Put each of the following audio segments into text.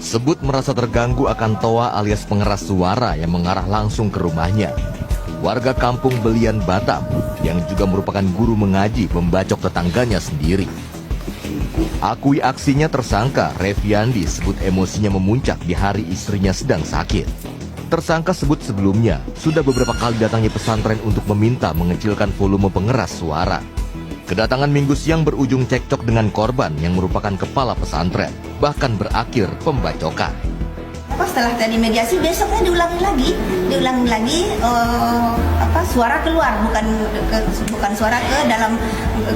sebut merasa terganggu akan toa alias pengeras suara yang mengarah langsung ke rumahnya. Warga kampung Belian Batam yang juga merupakan guru mengaji membacok tetangganya sendiri. Akui aksinya tersangka Reviandi sebut emosinya memuncak di hari istrinya sedang sakit. Tersangka sebut sebelumnya sudah beberapa kali datangi pesantren untuk meminta mengecilkan volume pengeras suara. Kedatangan Minggu siang berujung cekcok dengan korban yang merupakan kepala pesantren, bahkan berakhir pembacokan. Setelah tadi mediasi, besoknya diulangi lagi suara keluar, bukan suara ke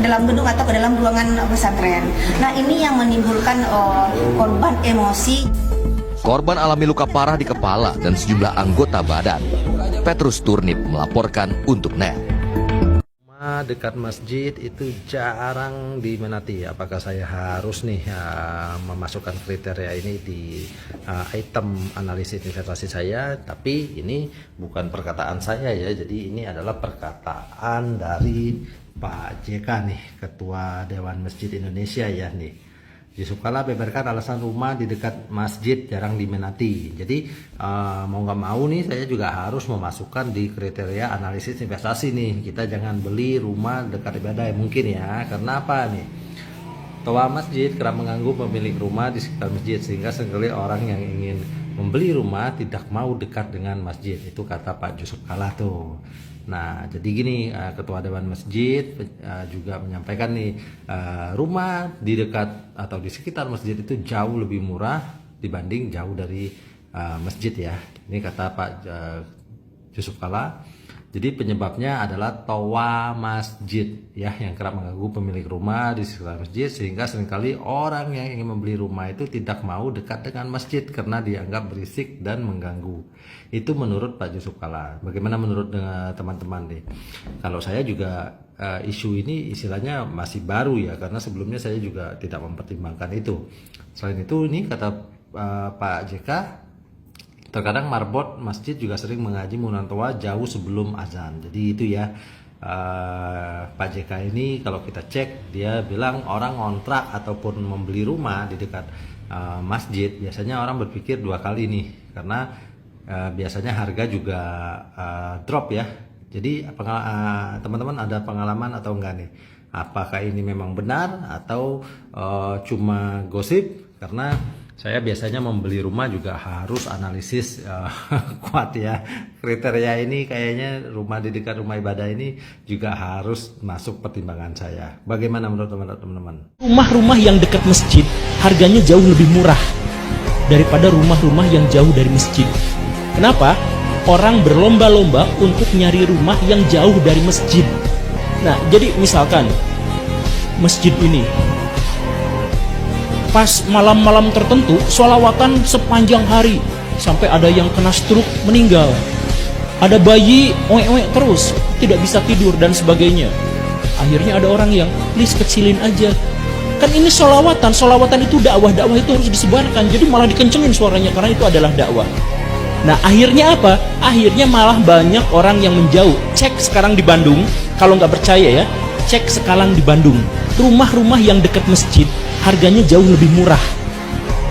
dalam gedung atau ke dalam ruangan pesantren. Nah, ini yang menimbulkan korban emosi. Korban alami luka parah di kepala dan sejumlah anggota badan. Petrus Turnip melaporkan untuk NET. Dekat masjid itu jarang diminati. Apakah saya harus memasukkan kriteria ini di item analisis investasi saya? Tapi ini bukan perkataan saya ya. Jadi ini adalah perkataan dari Pak JK nih, Ketua Dewan Masjid Indonesia ya nih. Yusuf Kala beberkan alasan rumah di dekat masjid jarang diminati. Jadi mau nggak mau nih saya juga harus memasukkan di kriteria analisis investasi nih. Kita jangan beli rumah dekat ibadah mungkin ya. Karena apa nih? Toa masjid kerap mengganggu pemilik rumah di sekitar masjid sehingga seringkali orang yang ingin membeli rumah tidak mau dekat dengan masjid. Itu kata Pak Yusuf Kala tuh. Nah, jadi gini, Ketua Dewan Masjid juga menyampaikan nih, rumah di dekat atau di sekitar masjid itu jauh lebih murah dibanding jauh dari masjid ya. Ini kata Pak Yusuf Kala. Jadi penyebabnya adalah toa masjid ya yang kerap mengganggu pemilik rumah di sekitar masjid sehingga seringkali orang yang ingin membeli rumah itu tidak mau dekat dengan masjid karena dianggap berisik dan mengganggu. Itu menurut Pak Yusuf Kala. Bagaimana menurut teman-teman nih? Kalau saya juga isu ini istilahnya masih baru ya karena sebelumnya saya juga tidak mempertimbangkan itu. Selain itu ini kata Pak JK, terkadang marbot masjid juga sering mengaji menggunakan toa jauh sebelum azan. Jadi itu ya Pak JK ini kalau kita cek dia bilang orang ngontrak ataupun membeli rumah di dekat masjid biasanya orang berpikir dua kali nih karena biasanya harga juga drop ya. Jadi teman-teman ada pengalaman atau enggak nih? Apakah ini memang benar atau cuma gosip? Karena saya biasanya membeli rumah juga harus analisis kuat ya. Kriteria ini kayaknya rumah di dekat rumah ibadah ini juga harus masuk pertimbangan saya. Bagaimana menurut teman-teman? Rumah-rumah yang dekat masjid harganya jauh lebih murah daripada rumah-rumah yang jauh dari masjid. Kenapa? Orang berlomba-lomba untuk nyari rumah yang jauh dari masjid. Nah, jadi misalkan masjid ini pas malam-malam tertentu sholawatan sepanjang hari sampai ada yang kena stroke meninggal, ada bayi oek-oek terus tidak bisa tidur dan sebagainya. Akhirnya ada orang yang please kecilin aja, kan ini sholawatan itu dakwah itu harus disebarkan, jadi malah dikencengin suaranya karena itu adalah dakwah. Nah akhirnya apa? Akhirnya malah banyak orang yang menjauh. Cek sekarang di Bandung, kalau nggak percaya ya, cek sekarang di Bandung, rumah-rumah yang dekat masjid harganya jauh lebih murah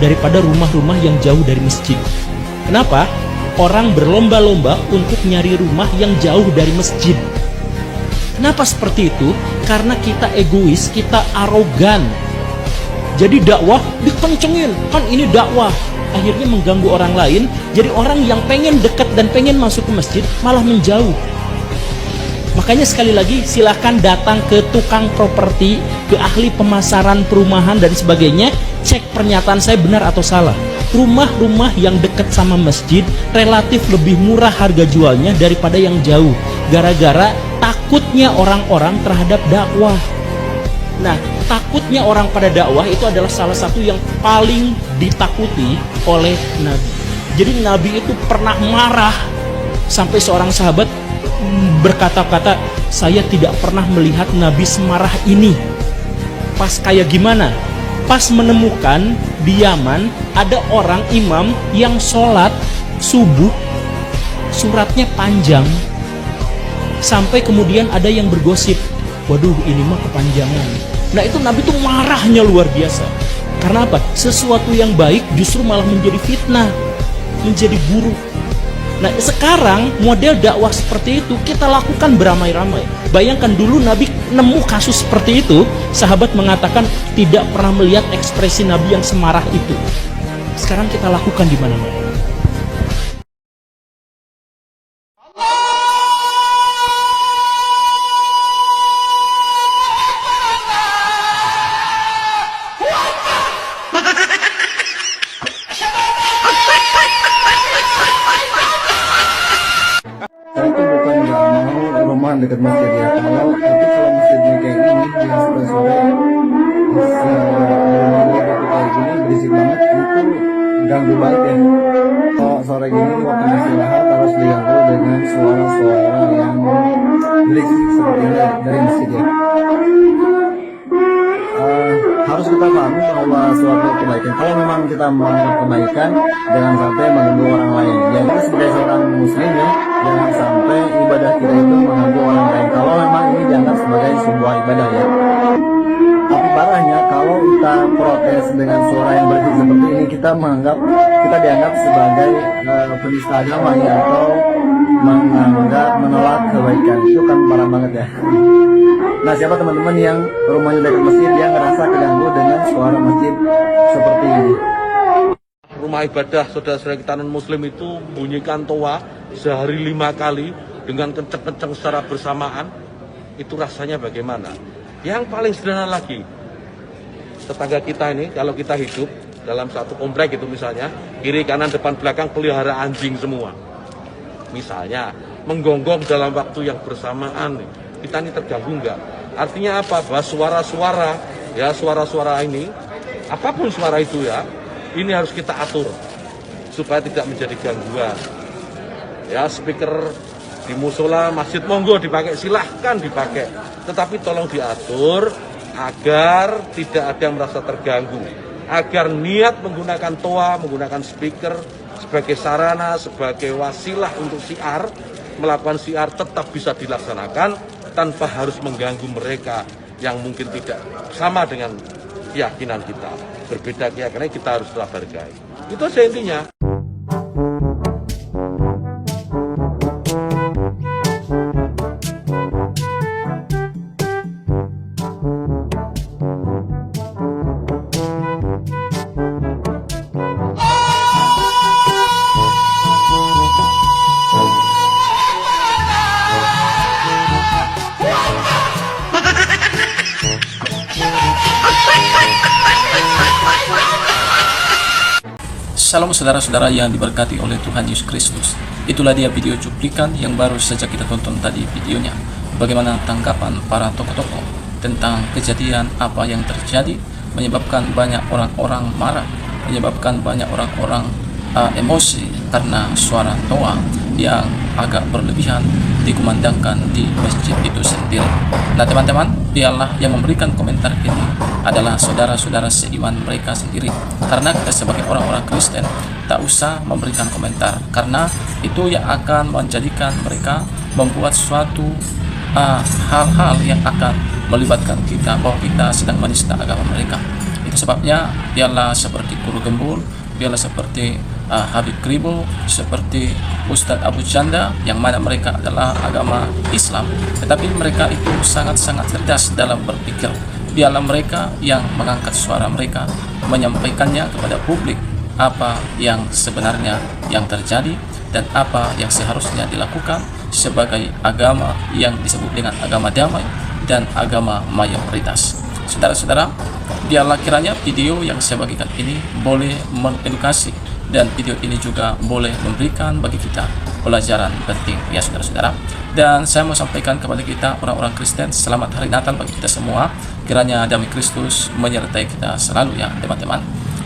daripada rumah-rumah yang jauh dari masjid. Kenapa? Orang berlomba-lomba untuk nyari rumah yang jauh dari masjid. Kenapa seperti itu? Karena kita egois, kita arogan. Jadi dakwah dikencengin, kan ini dakwah. Akhirnya mengganggu orang lain. Jadi orang yang pengen dekat dan pengen masuk ke masjid malah menjauh. Makanya sekali lagi silahkan datang ke tukang properti, ke ahli pemasaran perumahan dan sebagainya, cek pernyataan saya benar atau salah. Rumah-rumah yang dekat sama masjid relatif lebih murah harga jualnya daripada yang jauh, gara-gara takutnya orang-orang terhadap dakwah. Nah, takutnya orang pada dakwah itu adalah salah satu yang paling ditakuti oleh Nabi. Jadi Nabi itu pernah marah sampai seorang sahabat berkata-kata, saya tidak pernah melihat Nabi semarah ini. Pas kayak gimana? Pas menemukan di Yaman ada orang imam yang sholat subuh suratnya panjang, sampai kemudian ada yang bergosip, waduh ini mah kepanjangan. Nah itu Nabi tuh marahnya luar biasa. Karena apa? Sesuatu yang baik justru malah menjadi fitnah, menjadi buruk. Nah sekarang model dakwah seperti itu kita lakukan beramai-ramai. Bayangkan dulu Nabi nemu kasus seperti itu, sahabat mengatakan tidak pernah melihat ekspresi Nabi yang semarah itu. Sekarang kita lakukan di mana-mana. Saya itu bukan nggak mau rumah dekat masjid ya, tapi kalau masjidnya kayak gini yang sore-sore bisa itu kayak gini berisik banget, itu ganggu banget ya. Kalau sore gini waktu istirahat harus diganggu dengan suara-suara yang berisik seperti ini dari masjid ya. Harus kita pahami bahwa suatu kebaikan, kalau memang kita menganggap kebaikan, jangan sampai mengganggu orang lain. Ya kita sebagai seorang muslim ya, jangan sampai ibadah kita itu mengganggu orang lain. Kalau memang ini dianggap sebagai sebuah ibadah ya. Tapi parahnya kalau kita protes dengan suara yang berisik seperti ini, kita dianggap sebagai penista agama ya, atau menolak kebaikan. Itu kan parah banget ya. Nah, siapa teman-teman yang rumahnya dekat masjid yang ngerasa keganggu dengan suara masjid seperti ini? Rumah ibadah saudara-saudara kita non-muslim itu bunyikan toa sehari 5 kali dengan kenceng-kenceng secara bersamaan, itu rasanya bagaimana? Yang paling sederhana lagi, tetangga kita ini kalau kita hidup dalam satu komplek itu misalnya, kiri kanan depan belakang pelihara anjing semua. Misalnya menggonggong dalam waktu yang bersamaan, kita ini terganggu enggak? Artinya apa? Bahwa suara-suara ini, apapun suara itu ya, ini harus kita atur supaya tidak menjadi gangguan. Ya, speaker di musola, masjid monggo dipakai, silahkan dipakai. Tetapi tolong diatur agar tidak ada yang merasa terganggu. Agar niat menggunakan toa, menggunakan speaker sebagai sarana, sebagai wasilah untuk syiar, melakukan syiar tetap bisa dilaksanakan tanpa harus mengganggu mereka yang mungkin tidak sama dengan keyakinan kita. Berbeda keyakinan, kita harus tetap hargai. Itu saja intinya. Salam saudara-saudara yang diberkati oleh Tuhan Yesus Kristus. Itulah dia video cuplikan yang baru saja kita tonton tadi videonya. Bagaimana tanggapan para tokoh-tokoh tentang kejadian apa yang terjadi, menyebabkan banyak orang-orang marah, menyebabkan banyak orang-orang emosi karena suara toa yang agak berlebihan dikumandangkan di masjid itu sendiri. Nah teman-teman, biarlah yang memberikan komentar ini adalah saudara-saudara seiman mereka sendiri. Karena kita sebagai orang-orang Kristen tak usah memberikan komentar, karena itu yang akan menjadikan mereka membuat suatu hal-hal yang akan melibatkan kita bahwa kita sedang menista agama mereka. Itu sebabnya biarlah seperti Guru Gembul, biarlah seperti Habib Kribo, seperti Ustadz Abu Janda, yang mana mereka adalah agama Islam, tetapi mereka itu sangat-sangat cerdas dalam berpikir. Biarlah mereka yang mengangkat suara mereka, menyampaikannya kepada publik apa yang sebenarnya yang terjadi dan apa yang seharusnya dilakukan sebagai agama yang disebut dengan agama damai dan agama mayoritas. Saudara-saudara, biarlah kiranya video yang saya bagikan ini boleh mengedukasi, dan video ini juga boleh memberikan bagi kita pelajaran penting ya saudara-saudara. Dan saya mau sampaikan kepada kita orang-orang Kristen, selamat hari Natal bagi kita semua. Kiranya damai Kristus menyertai kita selalu ya teman-teman.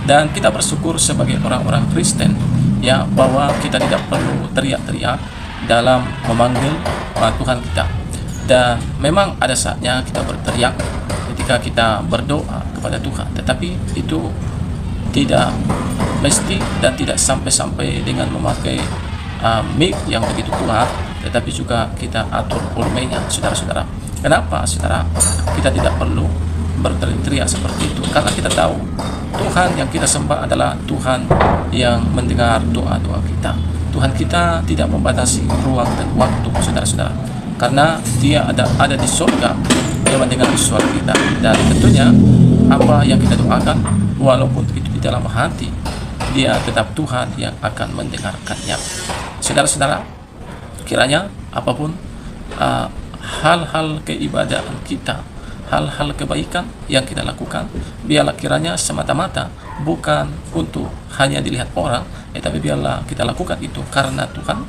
Dan kita bersyukur sebagai orang-orang Kristen ya, bahwa kita tidak perlu teriak-teriak dalam memanggil Tuhan kita. Dan memang ada saatnya kita berteriak ketika kita berdoa kepada Tuhan, tetapi itu tidak mesti dan tidak sampai-sampai dengan memakai mic yang begitu kuat, tetapi juga kita atur volumenya saudara-saudara. Kenapa saudara kita tidak perlu berteriak seperti itu? Karena kita tahu Tuhan yang kita sembah adalah Tuhan yang mendengar doa-doa kita. Tuhan kita tidak membatasi ruang dan waktu, saudara-saudara, karena Dia ada di surga. Dia mendengar suara kita, dan tentunya apa yang kita doakan, walaupun itu di dalam hati, Dia tetap Tuhan yang akan mendengarkannya. Saudara-saudara, kiranya apapun hal-hal keibadahan kita, hal-hal kebaikan yang kita lakukan, biarlah kiranya semata-mata bukan untuk hanya dilihat orang, tapi biarlah kita lakukan itu karena Tuhan,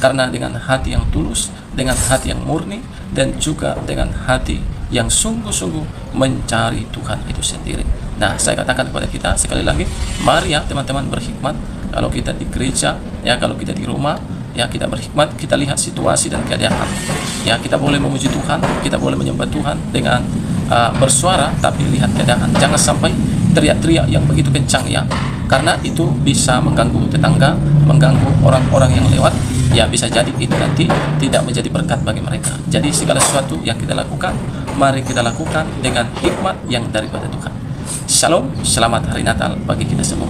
karena dengan hati yang tulus, dengan hati yang murni, dan juga dengan hati yang sungguh-sungguh mencari Tuhan itu sendiri. Nah, saya katakan kepada kita sekali lagi, mari ya teman-teman berhikmat. Kalau kita di gereja, ya kalau kita di rumah, ya kita berhikmat, kita lihat situasi dan keadaan. Ya, kita boleh memuji Tuhan, kita boleh menyembah Tuhan dengan bersuara, tapi lihat keadaan. Jangan sampai teriak-teriak yang begitu kencang ya, karena itu bisa mengganggu tetangga, mengganggu orang-orang yang lewat. Ya, bisa jadi itu nanti tidak menjadi berkat bagi mereka. Jadi segala sesuatu yang kita lakukan, mari kita lakukan dengan hikmat yang daripada Tuhan. Shalom, selamat hari Natal bagi kita semua.